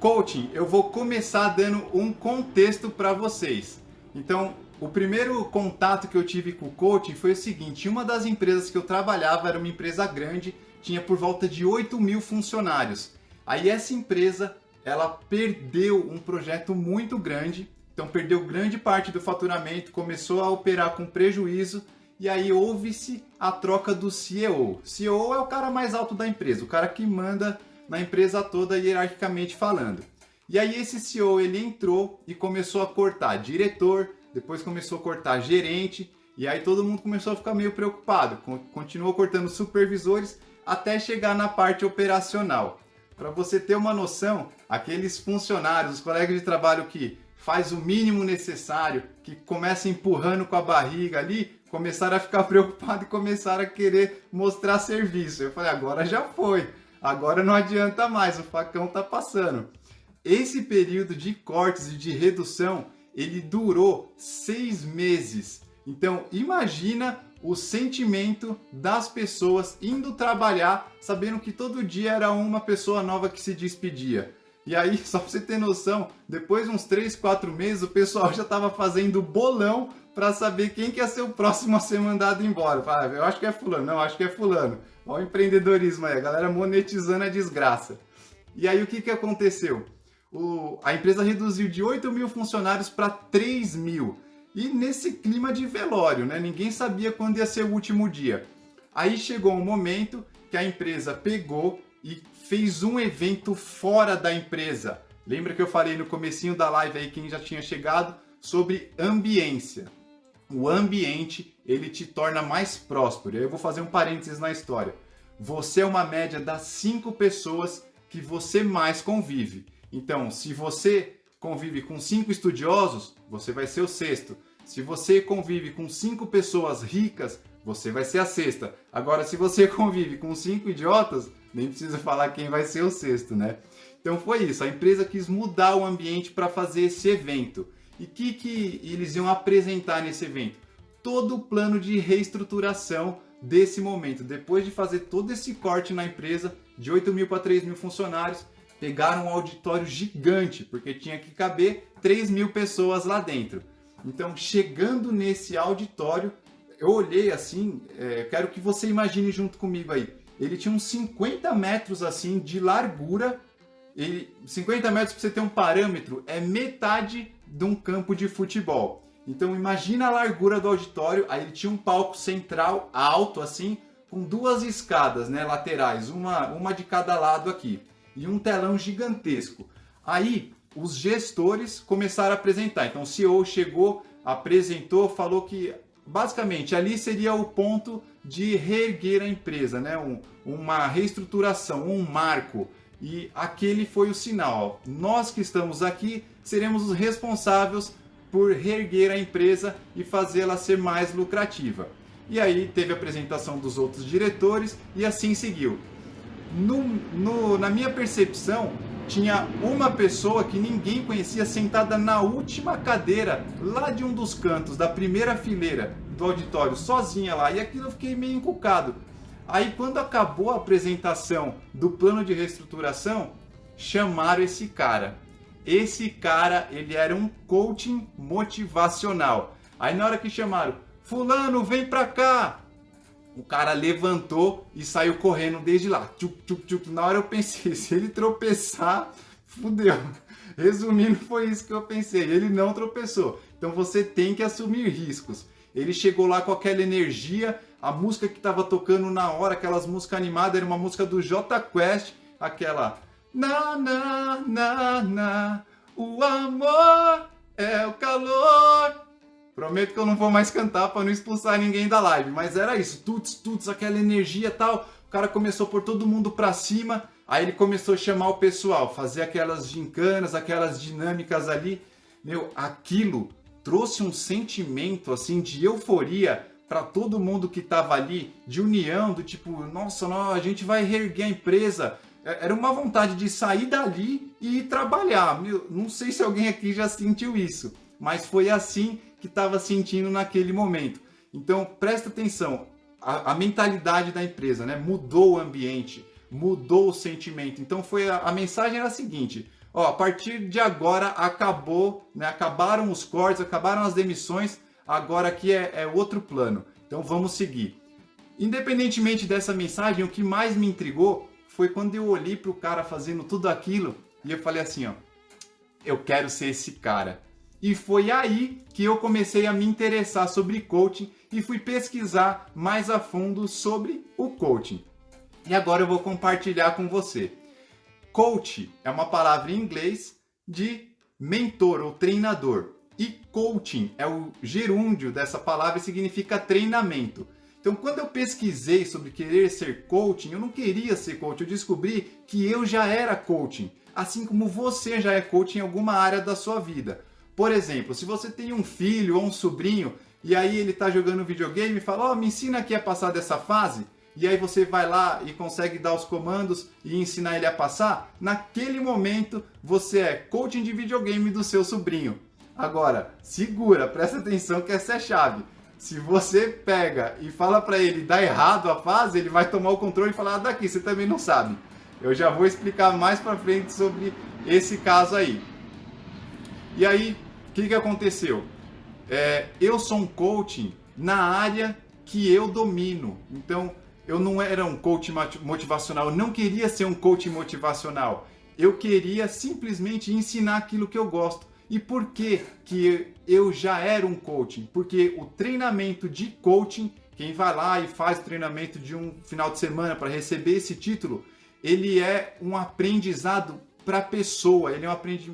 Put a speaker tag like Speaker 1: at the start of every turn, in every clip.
Speaker 1: coaching, eu vou começar dando um contexto para vocês. Então, o primeiro contato que eu tive com o coaching foi o seguinte: uma das empresas que eu trabalhava era uma empresa grande, tinha por volta de 8.000 funcionários. Aí essa empresa, ela perdeu um projeto muito grande, então perdeu grande parte do faturamento, começou a operar com prejuízo, e aí houve-se a troca do CEO. CEO é o cara mais alto da empresa, o cara que manda na empresa toda, hierarquicamente falando. E aí esse CEO, ele entrou e começou a cortar diretor, depois começou a cortar gerente, e aí todo mundo começou a ficar meio preocupado, continuou cortando supervisores até chegar na parte operacional. Para você ter uma noção, aqueles funcionários, os colegas de trabalho que faz o mínimo necessário, que começa empurrando com a barriga ali, começaram a ficar preocupados e começaram a querer mostrar serviço. Eu falei, agora já foi, agora não adianta mais, o facão tá passando. Esse período de cortes e de redução, ele durou 6 meses. Então, imagina o sentimento das pessoas indo trabalhar, sabendo que todo dia era uma pessoa nova que se despedia. E aí, só pra você ter noção, depois de uns 3, 4 meses, o pessoal já estava fazendo bolão para saber quem que ia ser o próximo a ser mandado embora. Fala, eu acho que é fulano, não, acho que é fulano. Olha o empreendedorismo aí, a galera monetizando a desgraça. E aí, o que aconteceu? A empresa reduziu de 8.000 funcionários para 3.000. E nesse clima de velório, né? Ninguém sabia quando ia ser o último dia. Aí chegou um momento que a empresa pegou e fez um evento fora da empresa. Lembra que eu falei no comecinho da live aí, quem já tinha chegado, sobre ambiência. O ambiente, ele te torna mais próspero. Eu vou fazer um parênteses na história. Você é uma média das 5 pessoas que você mais convive. Então, se você convive com 5 estudiosos, você vai ser o 6º. Se você convive com 5 pessoas ricas, você vai ser a 6ª. Agora, se você convive com 5 idiotas, nem precisa falar quem vai ser o 6º, né? Então foi isso, a empresa quis mudar o ambiente para fazer esse evento. E o que eles iam apresentar nesse evento? Todo o plano de reestruturação desse momento. Depois de fazer todo esse corte na empresa, de 8.000 para 3.000 funcionários, pegaram um auditório gigante, porque tinha que caber 3.000 pessoas lá dentro. Então, chegando nesse auditório, eu olhei assim, quero que você imagine junto comigo aí. Ele tinha uns 50 metros assim de largura. 50 metros, para você ter um parâmetro, é metade de um campo de futebol. Então, imagina a largura do auditório. Aí ele tinha um palco central alto assim, com 2 escadas, né, laterais, uma de cada lado aqui. E um telão gigantesco. Aí os gestores começaram a apresentar. Então o CEO chegou, apresentou, falou que basicamente ali seria o ponto de reerguer a empresa, né? Uma reestruturação, um marco. E aquele foi o sinal. Nós que estamos aqui seremos os responsáveis por reerguer a empresa e fazê-la ser mais lucrativa. E aí teve a apresentação dos outros diretores e assim seguiu. Na minha percepção, tinha uma pessoa que ninguém conhecia sentada na última cadeira, lá de um dos cantos, da primeira fileira do auditório, sozinha lá. E aquilo eu fiquei meio encucado. Aí quando acabou a apresentação do plano de reestruturação, chamaram esse cara. Esse cara, ele era um coaching motivacional. Aí na hora que chamaram, fulano, vem pra cá! O cara levantou e saiu correndo desde lá. Tchuc, tchuc, tchuc. Na hora eu pensei, se ele tropeçar, fudeu. Resumindo, foi isso que eu pensei. Ele não tropeçou. Então você tem que assumir riscos. Ele chegou lá com aquela energia, a música que estava tocando na hora, aquelas músicas animadas, era uma música do Jota Quest, aquela... Na, na, na, na, o amor é o calor... Prometo que eu não vou mais cantar para não expulsar ninguém da live, mas era isso, tuts, tuts, aquela energia e tal. O cara começou a pôr todo mundo para cima, aí ele começou a chamar o pessoal, fazer aquelas gincanas, aquelas dinâmicas ali. Meu, aquilo trouxe um sentimento assim de euforia para todo mundo que estava ali, de união, do tipo, nossa, a gente vai reerguer a empresa. Era uma vontade de sair dali e ir trabalhar. Meu, não sei se alguém aqui já sentiu isso, mas foi assim que estava sentindo naquele momento. Então presta atenção, a mentalidade da empresa, né? Mudou o ambiente, mudou o sentimento. Então a mensagem era a seguinte: ó, a partir de agora acabou, né? Acabaram os cortes, acabaram as demissões, agora aqui é outro plano. Então vamos seguir. Independentemente dessa mensagem, o que mais me intrigou foi quando eu olhei para o cara fazendo tudo aquilo e eu falei assim, ó, eu quero ser esse cara. E foi aí que eu comecei a me interessar sobre coaching e fui pesquisar mais a fundo sobre o coaching. E agora eu vou compartilhar com você. Coach é uma palavra em inglês de mentor ou treinador. E coaching é o gerúndio dessa palavra e significa treinamento. Então, quando eu pesquisei sobre querer ser coaching, eu não queria ser coach, eu descobri que eu já era coaching, assim como você já é coaching em alguma área da sua vida. Por exemplo, se você tem um filho ou um sobrinho e aí ele está jogando videogame e fala, ó, me ensina aqui a passar dessa fase, e aí você vai lá e consegue dar os comandos e ensinar ele a passar, naquele momento você é coaching de videogame do seu sobrinho. Agora, segura, presta atenção que essa é a chave. Se você pega e fala para ele dar errado a fase, ele vai tomar o controle e falar, daqui, você também não sabe. Eu já vou explicar mais para frente sobre esse caso aí. E aí, o que aconteceu? Eu sou um coaching na área que eu domino. Então, eu não era um coach motivacional, eu não queria ser um coach motivacional. Eu queria simplesmente ensinar aquilo que eu gosto. E por que eu já era um coaching? Porque o treinamento de coaching, quem vai lá e faz o treinamento de um final de semana para receber esse título, ele é um aprendizado para a pessoa, ele é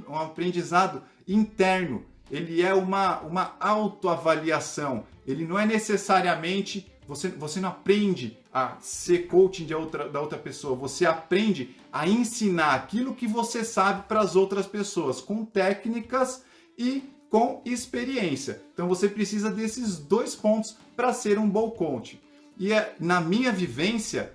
Speaker 1: um aprendizado interno, ele é uma autoavaliação, ele não é necessariamente, você não aprende a ser coaching da outra pessoa, você aprende a ensinar aquilo que você sabe para as outras pessoas, com técnicas e com experiência. Então você precisa desses dois pontos para ser um bom coach. E na minha vivência,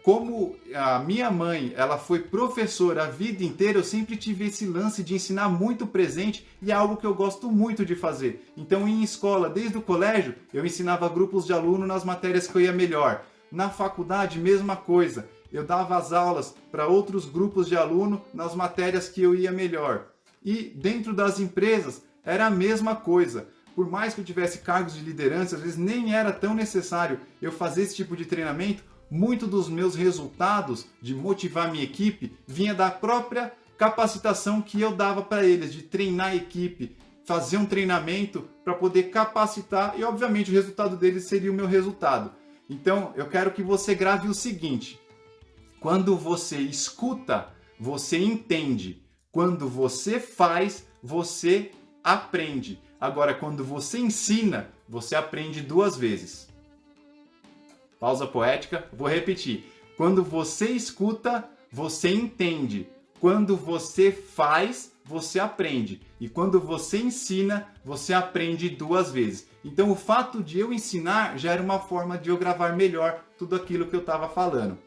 Speaker 1: como a minha mãe ela foi professora a vida inteira, eu sempre tive esse lance de ensinar muito presente e é algo que eu gosto muito de fazer. Então em escola, desde o colégio, eu ensinava grupos de alunos nas matérias que eu ia melhor. Na faculdade, mesma coisa. Eu dava as aulas para outros grupos de aluno nas matérias que eu ia melhor. E dentro das empresas era a mesma coisa. Por mais que eu tivesse cargos de liderança, às vezes nem era tão necessário eu fazer esse tipo de treinamento. Muito dos meus resultados de motivar minha equipe vinha da própria capacitação que eu dava para eles, de treinar a equipe, fazer um treinamento para poder capacitar e obviamente o resultado deles seria o meu resultado. Então eu quero que você grave o seguinte: quando você escuta, você entende. Quando você faz, você aprende. Agora, quando você ensina, você aprende 2 vezes. Pausa poética, vou repetir. Quando você escuta, você entende. Quando você faz, você aprende. E quando você ensina, você aprende 2 vezes. Então, o fato de eu ensinar já era uma forma de eu gravar melhor tudo aquilo que eu estava falando.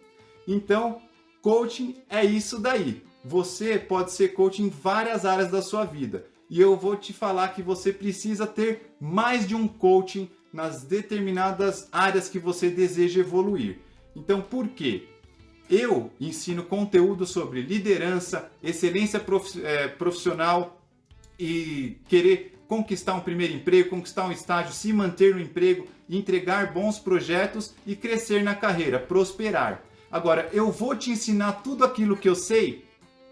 Speaker 1: Então, coaching é isso daí. Você pode ser coach em várias áreas da sua vida. E eu vou te falar que você precisa ter mais de um coaching nas determinadas áreas que você deseja evoluir. Então, por quê? Eu ensino conteúdo sobre liderança, excelência profissional e querer conquistar um primeiro emprego, conquistar um estágio, se manter no emprego, entregar bons projetos e crescer na carreira, prosperar. Agora, eu vou te ensinar tudo aquilo que eu sei?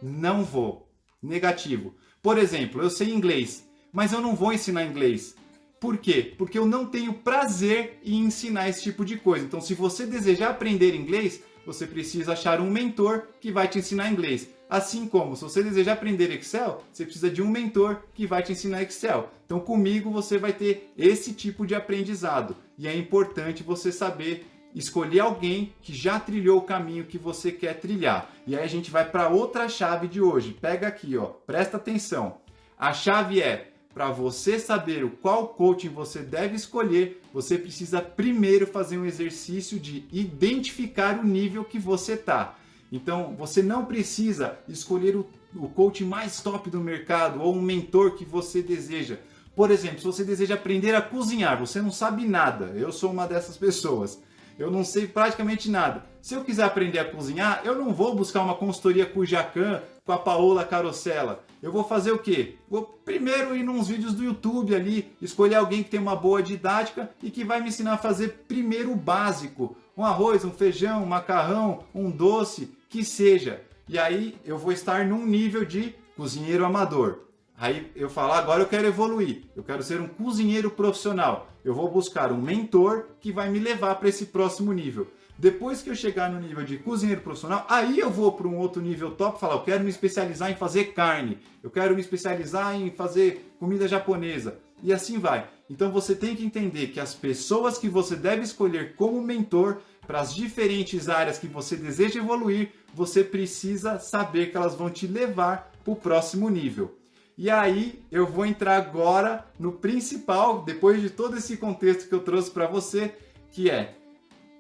Speaker 1: Não vou. Negativo. Por exemplo, eu sei inglês, mas eu não vou ensinar inglês. Por quê? Porque eu não tenho prazer em ensinar esse tipo de coisa. Então, se você desejar aprender inglês, você precisa achar um mentor que vai te ensinar inglês. Assim como, se você desejar aprender Excel, você precisa de um mentor que vai te ensinar Excel. Então, comigo você vai ter esse tipo de aprendizado. E é importante você saber escolher alguém que já trilhou o caminho que você quer trilhar. E aí a gente vai para outra chave de hoje. Pega aqui, ó, presta atenção. A chave é: para você saber qual coaching você deve escolher, você precisa primeiro fazer um exercício de identificar o nível que você está. Então, você não precisa escolher o coaching mais top do mercado ou um mentor que você deseja. Por exemplo, se você deseja aprender a cozinhar, você não sabe nada. Eu sou uma dessas pessoas. eu não sei praticamente nada. Se eu quiser aprender a cozinhar, eu não vou buscar uma consultoria com o Jacan, com a Paola Carosella. Eu vou fazer o quê? Vou primeiro ir nos vídeos do YouTube ali, escolher alguém que tem uma boa didática e que vai me ensinar a fazer primeiro o básico. Um arroz, um feijão, um macarrão, um doce, que seja. E aí eu vou estar num nível de cozinheiro amador. Aí eu falo, agora eu quero evoluir, eu quero ser um cozinheiro profissional. Eu vou buscar um mentor que vai me levar para esse próximo nível. Depois que eu chegar no nível de cozinheiro profissional, aí eu vou para um outro nível top e falar, eu quero me especializar em fazer carne, eu quero me especializar em fazer comida japonesa. E assim vai. Então você tem que entender que as pessoas que você deve escolher como mentor para as diferentes áreas que você deseja evoluir, você precisa saber que elas vão te levar para o próximo nível. E aí eu vou entrar agora no principal, depois de todo esse contexto que eu trouxe para você, que é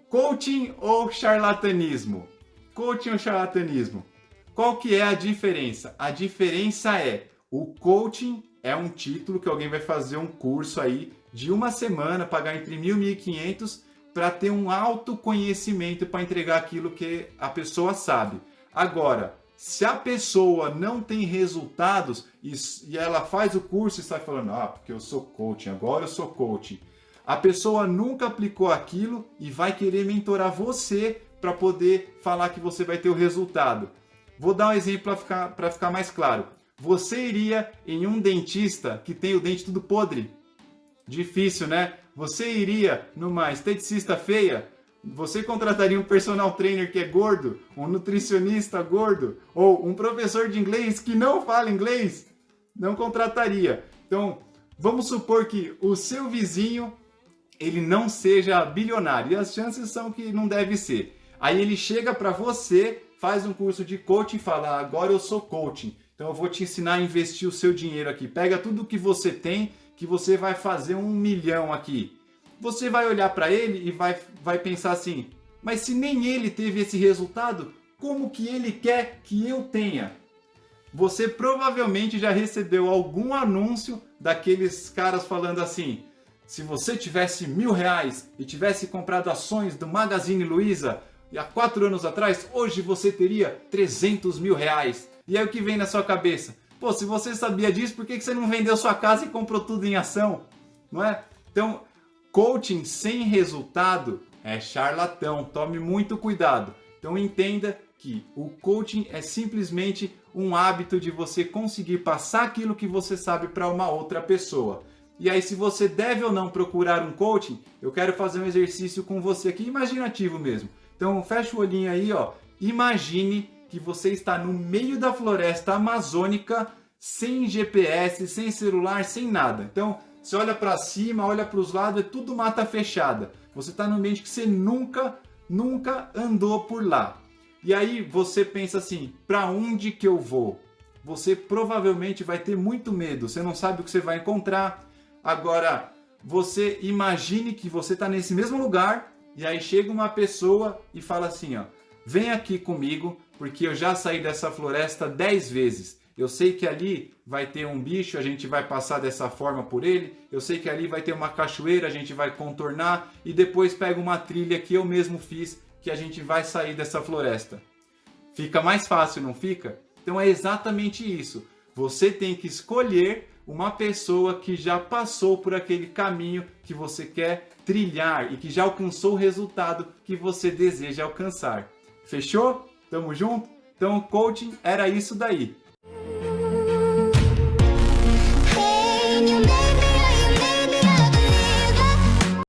Speaker 1: coaching ou charlatanismo? Coaching ou charlatanismo? Qual que é a diferença? A diferença é, o coaching é um título que alguém vai fazer um curso aí de uma semana, pagar entre 1.000 e 1.500 para ter um autoconhecimento para entregar aquilo que a pessoa sabe. Agora, se a pessoa não tem resultados e ela faz o curso e sai falando, porque eu sou coaching, agora eu sou coaching. A pessoa nunca aplicou aquilo e vai querer mentorar você para poder falar que você vai ter o resultado. Vou dar um exemplo para ficar mais claro. Você iria em um dentista que tem o dente tudo podre? Difícil, né? Você iria numa esteticista feia? Você contrataria um personal trainer que é gordo? Um nutricionista gordo? Ou um professor de inglês que não fala inglês? Não contrataria. Então, vamos supor que o seu vizinho ele não seja bilionário. E as chances são que não deve ser. Aí ele chega para você, faz um curso de coaching e fala, agora eu sou coaching. Então eu vou te ensinar a investir o seu dinheiro aqui. Pega tudo que você tem, que você vai fazer 1 milhão aqui. Você vai olhar para ele e vai pensar assim, mas se nem ele teve esse resultado, como que ele quer que eu tenha? Você provavelmente já recebeu algum anúncio daqueles caras falando assim, se você tivesse R$1.000 e tivesse comprado ações do Magazine Luiza há 4 anos atrás, hoje você teria R$300 mil. E aí o que vem na sua cabeça? Pô, se você sabia disso, por que você não vendeu sua casa e comprou tudo em ação? Não é? Então, coaching sem resultado é charlatão, tome muito cuidado. Então entenda que o coaching é simplesmente um hábito de você conseguir passar aquilo que você sabe para uma outra pessoa. E aí se você deve ou não procurar um coaching, eu quero fazer um exercício com você aqui, imaginativo mesmo. Então fecha o olhinho aí, ó. Imagine que você está no meio da floresta amazônica, sem GPS, sem celular, sem nada. Então você olha para cima, olha para os lados, é tudo mata fechada. Você está num ambiente que você nunca andou por lá. E aí você pensa assim, para onde que eu vou? Você provavelmente vai ter muito medo, você não sabe o que você vai encontrar. Agora, você imagine que você está nesse mesmo lugar e aí chega uma pessoa e fala assim, ó, vem aqui comigo porque eu já saí dessa floresta 10 vezes. Eu sei que ali vai ter um bicho, a gente vai passar dessa forma por ele. Eu sei que ali vai ter uma cachoeira, a gente vai contornar. E depois pega uma trilha que eu mesmo fiz, que a gente vai sair dessa floresta. Fica mais fácil, não fica? Então é exatamente isso. Você tem que escolher uma pessoa que já passou por aquele caminho que você quer trilhar e que já alcançou o resultado que você deseja alcançar. Fechou? Tamo junto? Então o coaching era isso daí.